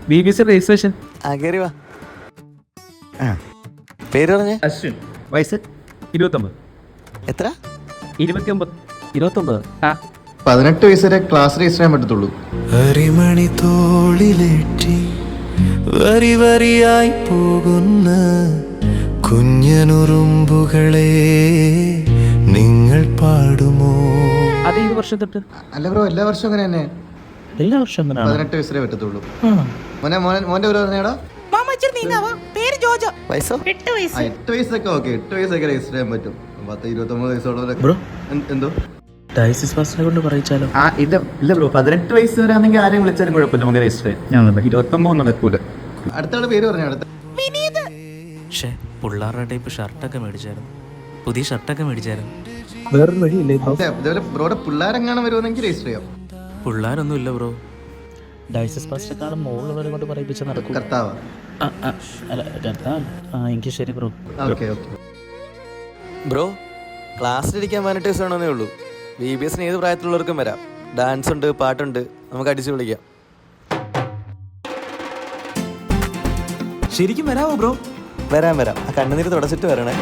BBC registration. കയറി വാ. പേര് പറഞ്ഞേ? അശ്വിൻ. വയസ്സ് 29. എത്ര? 29. 29. 18 വയസ്സ് വരെ ക്ലാസ് രജിസ്റ്റർ ചെയ്യാൻ പറ്റത്തുള്ളൂ. അരിമണി തോളിലേറ്റി വരി വരിയായി പോകുന്ന കുഞ്ഞനുറുമ്പുകളെ നിങ്ങൾ പാടുമോ? അത് ഏത് വർഷം തൊട്ട്? അല്ല ബ്രോ, എല്ലാ വർഷവും അങ്ങനെ തന്നെ. എല്ലാ വർഷം 18 വയസ്സ് വരെ പറ്റത്തുള്ളൂ. മോന്റെ പേര് പറഞ്ഞേടാ. വയസ്സോ? 8 വയസ്സൊക്കെ ഓക്കെ. 8 വയസ്സൊക്കെ രജിസ്റ്റർ ചെയ്യാൻ പറ്റും. 29 വയസ്സുള്ളവരൊക്കെ ബ്രോ എന്തോ ഡയസിസ് പാസ്റ്ററെ കൊണ്ട് പറയിച്ചാലോ? ഇല്ല ബ്രോ, 18 വയസ്സ് വരെ ആണെങ്കിൽ ആരെയും വിളിച്ചാലും കുഴപ്പമില്ല, നമുക്ക് രജിസ്റ്റർ ചെയ്യാം. 29 നടക്കൂല. അടുത്ത ആള് പേര് പറഞ്ഞു. അടുത്ത പക്ഷേ പിള്ളേരുടെ ടൈപ്പ് ഷർട്ടൊക്കെ മേടിച്ചായിരുന്നു, പുതിയ ഷർട്ടൊക്കെ മേടിച്ചായിരുന്നു. വേറൊരു വഴിയില്ലേ? ഇതേപോലെ ബ്രോയുടെ പിള്ളേരെങ്ങാനും വരുവാണെങ്കിൽ രജിസ്റ്റർ ചെയ്യാം. പിള്ളേരൊന്നും ഇല്ല ബ്രോ. ഡയസിസ് പാസ്റ്ററെക്കാളും മുകളിലുള്ളവരെ കൊണ്ട് പറയിപ്പിച്ച നടക്കും. കർത്താവ്. എനിക്ക് ശരി ബ്രോ. Okay okay. ബ്രോ, ക്ലാസ്സിലിരിക്കാൻ 18 വയസ്സാണെന്നേ ഉള്ളൂ. BBS ഏത് പ്രായത്തിലുള്ളവർക്കും വരാം. ഡാൻസ് ഉണ്ട്, പാട്ടുണ്ട്, നമുക്ക് അടിച്ചു വിളിക്കാം. ശരിക്കും വരാമോ ബ്രോ? വരാം. ആ കണ്ണുനീര് തുടച്ചിട്ട് വരണേ.